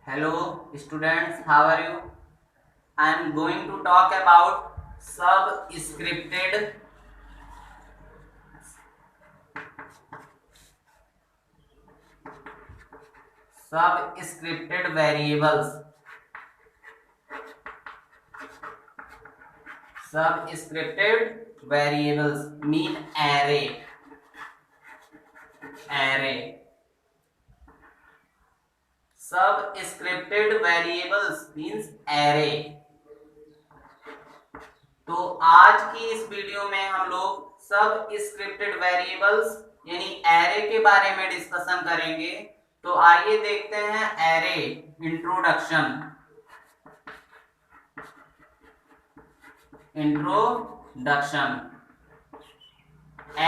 Hello students, how are you? I am going to talk about subscripted variables. Subscripted variables mean array. Subscripted variables means array. तो आज की इस video में हम लोग subscripted variables यानी एरे के बारे में डिस्कशन करेंगे। तो आइए देखते हैं एरे इंट्रोडक्शन।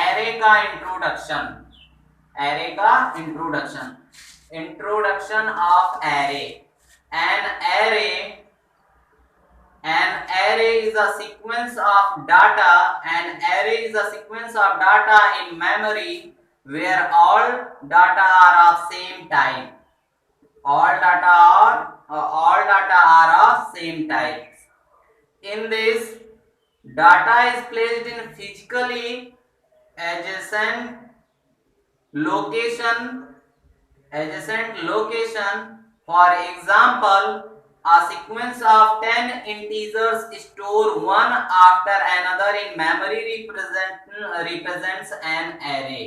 एरे का introduction of array. An array is a sequence of data. An array is a sequence of data in memory where all data are of same type. All data are of same types. In this, data is placed in physically adjacent location. For example, a sequence of 10 integers stored one after another in memory represents an array.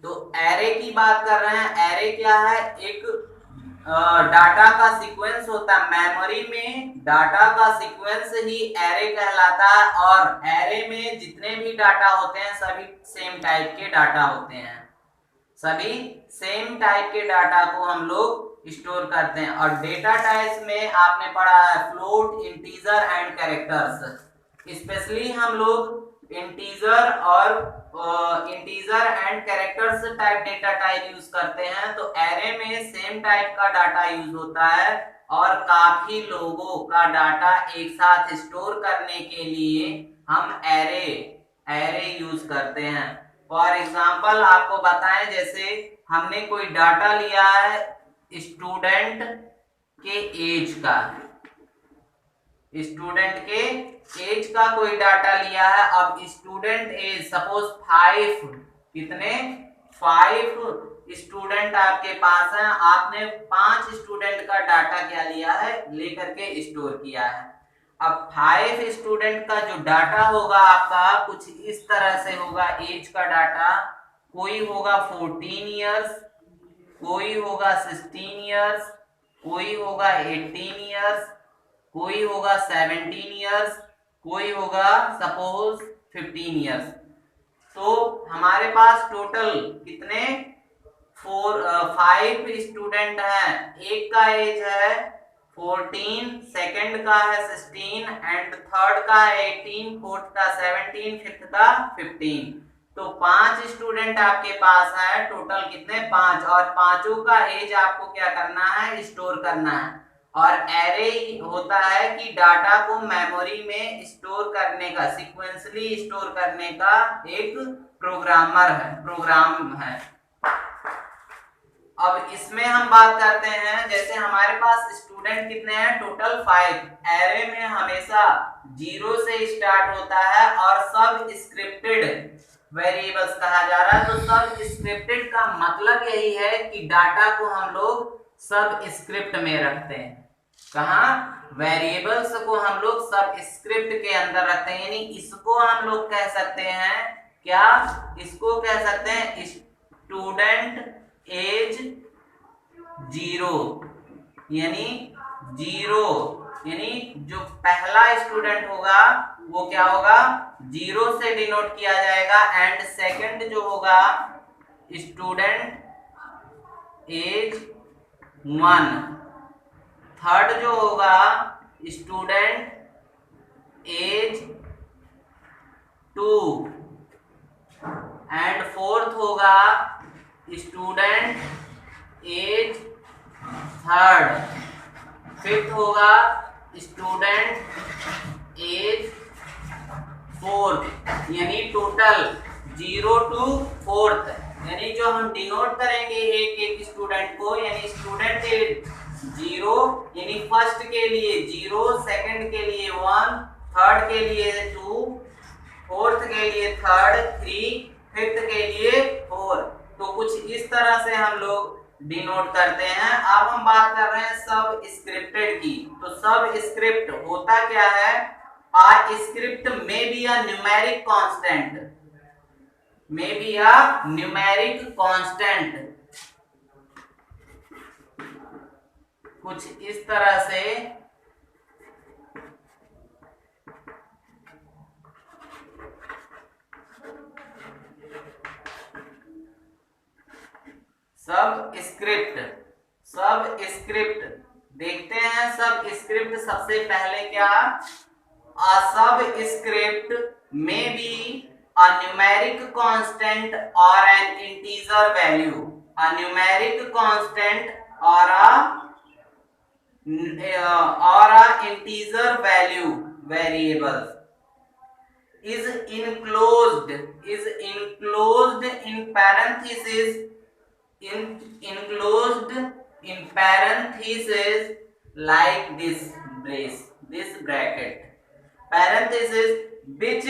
तो array की बात कर रहे हैं। Array क्या है? एक data का सीक्वेंस होता है। मेमोरी में डाटा का सीक्वेंस ही एरे कहलाता है। और एरे में जितने भी डाटा होते हैं सभी सेम टाइप के डाटा होते हैं। सभी सेम टाइप के डाटा को हम लोग स्टोर करते हैं। और डेटा टाइप्स में आपने पढ़ा है float, integer and characters. Specially हम लोग integer and characters type data type use करते हैं। तो एरे में सेम टाइप का डाटा यूज होता है और काफी लोगों का डाटा एक साथ स्टोर करने के लिए हम एरे यूज करते हैं। फॉर एग्जाम्पल आपको बताएं, जैसे हमने कोई डाटा लिया है स्टूडेंट के एज का कोई डाटा लिया है। अब स्टूडेंट एज सपोज 5 स्टूडेंट आपके पास हैं। आपने 5 स्टूडेंट का डाटा क्या लिया है, लेकर के स्टोर किया है। अब 5 स्टूडेंट का जो डाटा होगा आपका कुछ इस तरह से होगा। एज का डाटा कोई होगा 14 इयर्स, कोई होगा 16 इयर्स, कोई होगा 18 इयर्स, कोई होगा 17 इयर्स, कोई होगा सपोज 15 इयर्स। तो हमारे पास टोटल कितने 5 स्टूडेंट हैं। एक का एज है 14, सेकंड का है 16 एंड थर्ड का 18, फोर्थ का 17, फिफ्थ का 15। तो 5 स्टूडेंट आपके पास है। टोटल कितने 5, और पांचों का एज आपको क्या करना है, स्टोर करना है। और एरे होता है कि डाटा को मेमोरी में स्टोर करने का, सीक्वेंसली स्टोर करने का एक प्रोग्राम है। अब इसमें हम बात करते हैं, जैसे हमारे पास स्टूडेंट कितने हैं, टोटल 5। एरे में हमेशा 0 से स्टार्ट होता है और सब स्क्रिप्टेड वेरिएबल्स कहा जा रहा है। तो सब स्क्रिप्टेड का मतलब यही है कि डाटा को हम लोग सब स्क्रिप्ट में रखते हैं। कहाँ? वेरिएबल्स को हम लोग सब स्क्रिप्ट के अंदर रखते हैं। यानी इसको हम लोग कह सकते हैं क्या, इसको कह सकते हैं स्टूडेंट एज 0, यानी जो पहला स्टूडेंट होगा वो क्या होगा, 0 से डिनोट किया जाएगा। एंड सेकंड जो होगा स्टूडेंट एज 1, थर्ड जो होगा स्टूडेंट एज 2 एंड फोर्थ होगा स्टूडेंट एज 3, फिफ्थ होगा स्टूडेंट एज 4। यानी टोटल 0 टू 4th, यानी जो हम डिनोट करेंगे एक एक स्टूडेंट को, यानी स्टूडेंट 0 यानी फर्स्ट के लिए 0, सेकंड के लिए 1, थर्ड के लिए 2, फोर्थ के लिए 3, फिफ्थ के लिए 4। तो कुछ इस तरह से हम लोग डिनोट करते हैं। अब हम बात कर रहे हैं सब स्क्रिप्टेड की। तो सब स्क्रिप्ट होता क्या है? आ स्क्रिप्ट में be a numeric constant, may be a numeric constant, कुछ इस तरह से सब स्क्रिप्ट देखते हैं। सब स्क्रिप्ट सबसे पहले क्या? a सब script may be a numeric constant or an integer value, a numeric constant or a integer value variable is enclosed in parentheses, enclosed in parentheses like this bracket, parenthesis which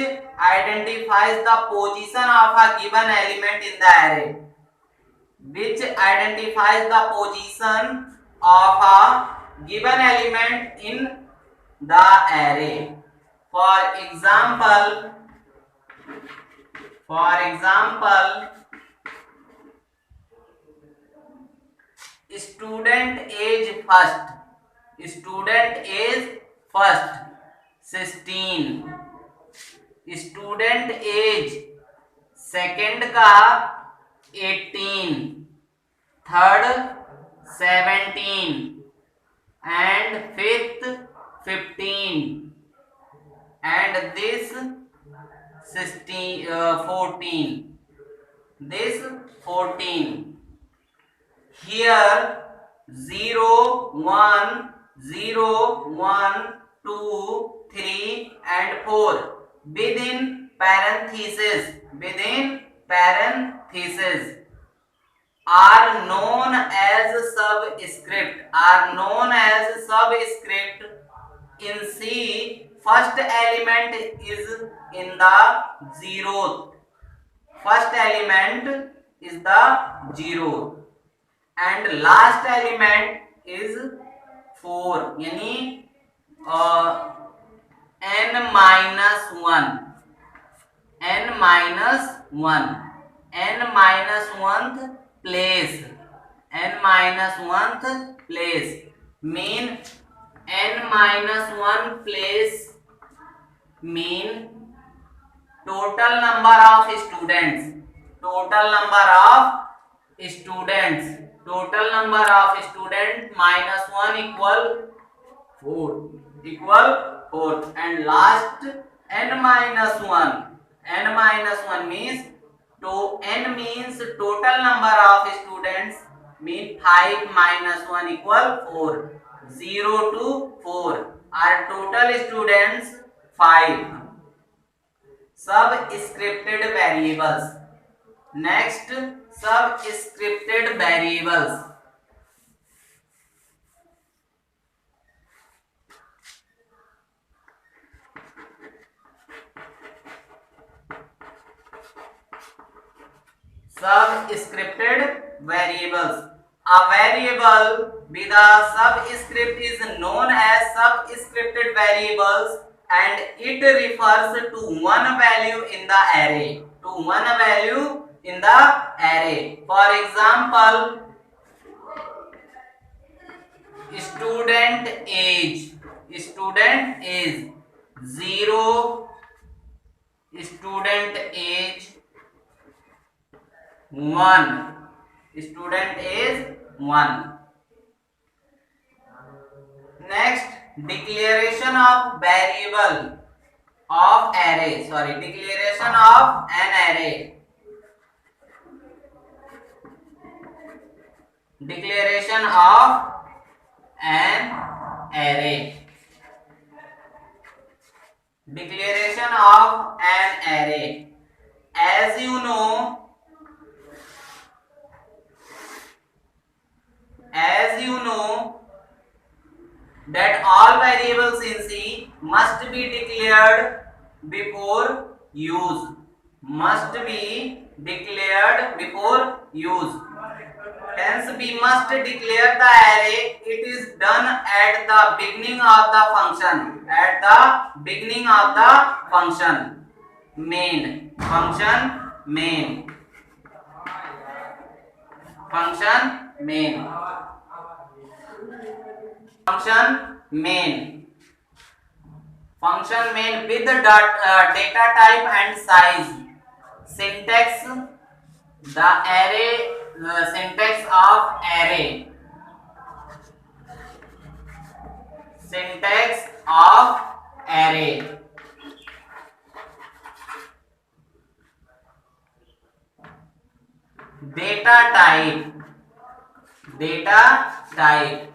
identifies the position of a given element in the array, which identifies the position of a given element in the array. For example, student age first 16, student age second का 18, third 17 and fifth 15 and this 14 here 0 1 0 1 2 3 and 4 within parentheses are known as subscript in C. First element is in the zeroth, and last element is 4, यानी n minus 1th place, mean n minus 1 place mean total number of students minus 1 equal 4 and last n minus 1 means n means total number of students mean 5 minus 1 equal 4, 0 to 4 are total students 5. Subscripted variables. Next, subscripted variables. Subscripted variables. A variable with a subscript is known as subscripted variables and it refers to one value in the array. For example, student age 0, student age 1, Next, declaration of variable of array, declaration of an array. Declaration of an array. as you know, that all variables in C must be declared before use. Must be declared before use. Hence, we must declare the array. It is done at the beginning of the function. At the beginning of the function. Main. Function main. Function main. Function main. Function main with the data type and size. Syntax. The array. Syntax of array. Syntax of array. Data type. Data type.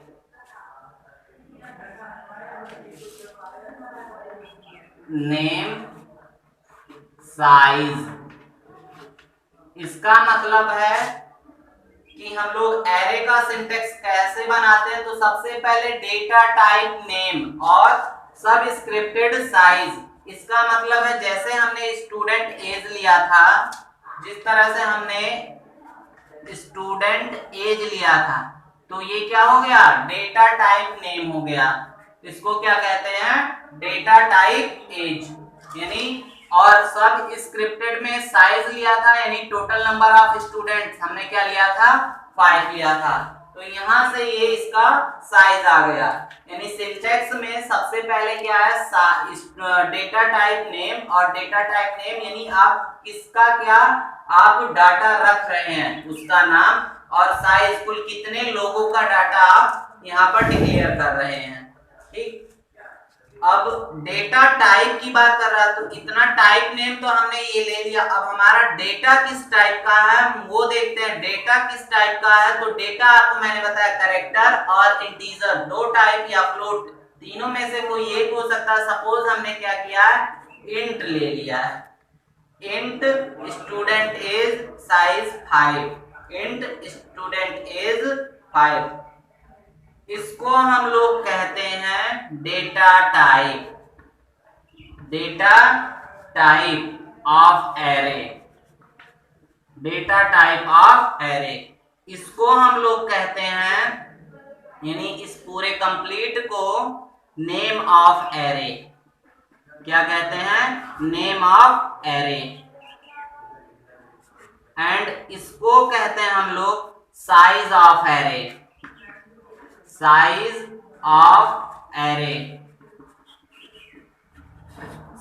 Name. Size. इसका मतलब है कि हम लोग array का syntax कैसे बनाते हैं। तो सबसे पहले डेटा टाइप नेम और सब स्क्रिप्टेड साइज। इसका मतलब है जैसे हमने स्टूडेंट एज लिया था, जिस तरह से हमने स्टूडेंट एज लिया था, तो ये क्या हो गया, डेटा टाइप नेम हो गया। इसको क्या कहते हैं, डेटा टाइप एज। यानी और सब स्क्रिप्टेड में साइज लिया था, यानी टोटल नंबर ऑफ स्टूडेंट्स हमने क्या लिया था, 5 लिया था। तो यहां से ये इसका साइज आ गया। यानी सिंटैक्स में सबसे पहले क्या है, डेटा टाइप नेम। और डेटा टाइप नेम यानी आप किसका क्या आप डाटा रख रहे हैं, उसका नाम, और साइज कुल कितने लोगों का डाटा आप यहाँ पर डिक्लेयर कर रहे हैं। ठीक, अब डेटा टाइप की बात कर रहा है, तो इतना टाइप नेम तो हमने ये ले लिया। अब हमारा डेटा किस टाइप का है वो देखते हैं। डेटा किस टाइप का है, तो डेटा आपको मैंने बताया कैरेक्टर और इंटीजर, दो टाइप या फ्लोट, तीनों में से कोई एक हो सकता है। सपोज हमने क्या किया है, इंट ले लिया है। Int student age size 5। Int student age 5, इसको हम लोग कहते हैं data type. Data type of array. Data type of array, इसको हम लोग कहते हैं, यानी इस पूरे कंप्लीट को नेम ऑफ एरे। क्या कहते हैं, नेम ऑफ एरे। एंड इसको कहते हैं हम लोग size of array. Size of array.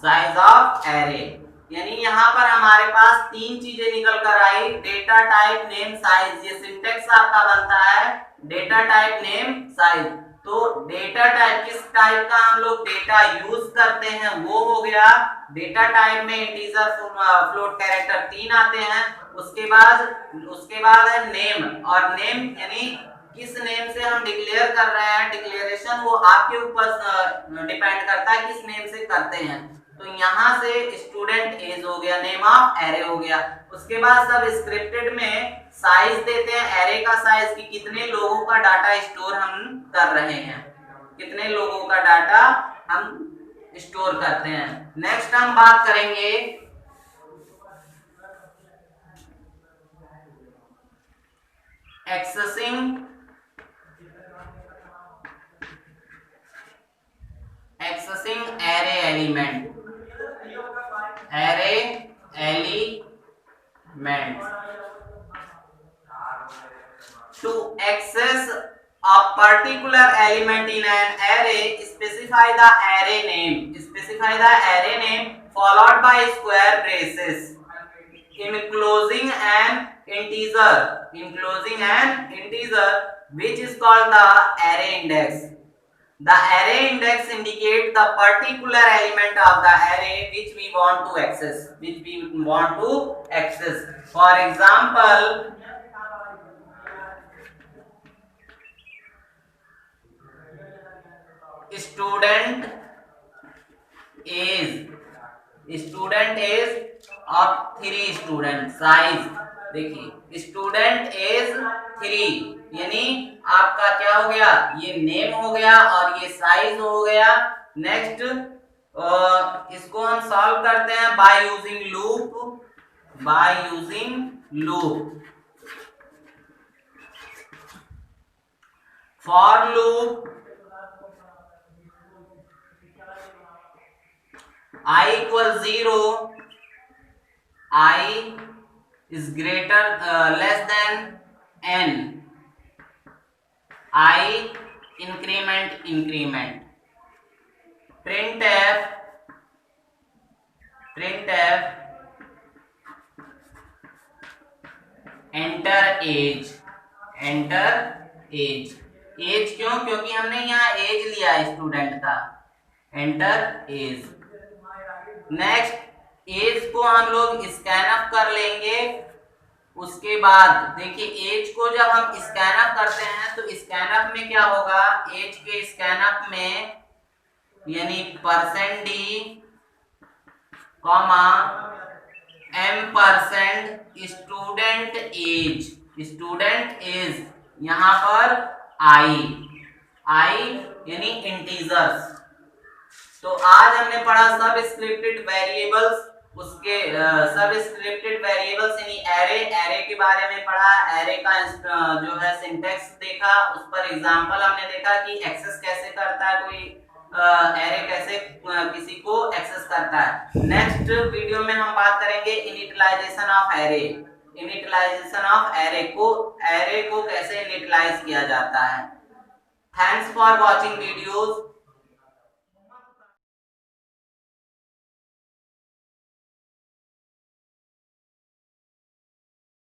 Size of array, यानी यहां पर हमारे पास तीन चीजें निकल कर आई, डेटा टाइप नेम साइज। ये सिंटेक्स आपका बनता है डेटा टाइप नेम साइज। तो डेटा टाइप किस टाइप का हम लोग डेटा यूज करते हैं वो हो गया। डेटा टाइप में इंटीजर, फ्लोट, कैरेक्टर 3 आते हैं। उसके बाद है नेम, और नेम यानी किस नेम से हम डिक्लेयर कर रहे हैं। डिक्लेरेशन वो आपके ऊपर डिपेंड करता है किस नेम से करते हैं। तो यहाँ से स्टूडेंट एज हो गया, नेम ऑफ एरे हो गया। उसके बाद सब स्क्रिप्टेड में साइज देते हैं, एरे का साइज कि कितने लोगों का डाटा स्टोर हम कर रहे हैं, कितने लोगों का डाटा हम स्टोर करते हैं। नेक्स्ट हम बात करेंगे accessing array element. Array element, to access a particular element in an array, specify the array name. Specify the array name followed by square braces enclosing an integer. Enclosing an integer which is called the array index. The array index indicates the particular element of the array which we want to access. For example, student age of 3 student. Size देखिए student is 3 यानी आपका क्या हो गया, ये name हो गया और ये साइज हो गया। नेक्स्ट इसको हम सॉल्व करते हैं by using loop, by using loop. For loop I equals 0, I is greater less than n, I increment printf enter age, age क्यों, क्योंकि हमने यहाँ एज लिया स्टूडेंट का, एंटर एज। नेक्स्ट एज को हम लोग स्कैन अप कर लेंगे। उसके बाद देखिए एज को जब हम स्कैन अप करते हैं तो स्कैन अप में क्या होगा, एज के स्कैन अप में यानी %d comma m% student age यहाँ पर आई यानी इंटीजर्स। तो आज हमने पढ़ा सब स्क्रिप्टेड वेरिएबल्स, उसके सब स्क्रिप्टेड वेरिएबल्स यानी एरे के बारे में पढ़ा। एरे का जो है सिंटैक्स देखा, उस पर एग्जांपल हमने देखा कि एक्सेस कैसे करता है कोई एरे, कैसे किसी को एक्सेस करता है। नेक्स्ट वीडियो में हम बात करेंगे इनिशियलाइजेशन ऑफ एरे, एरे को कैसे इनिशियलाइज किया जाता है। Thanks for watching videos.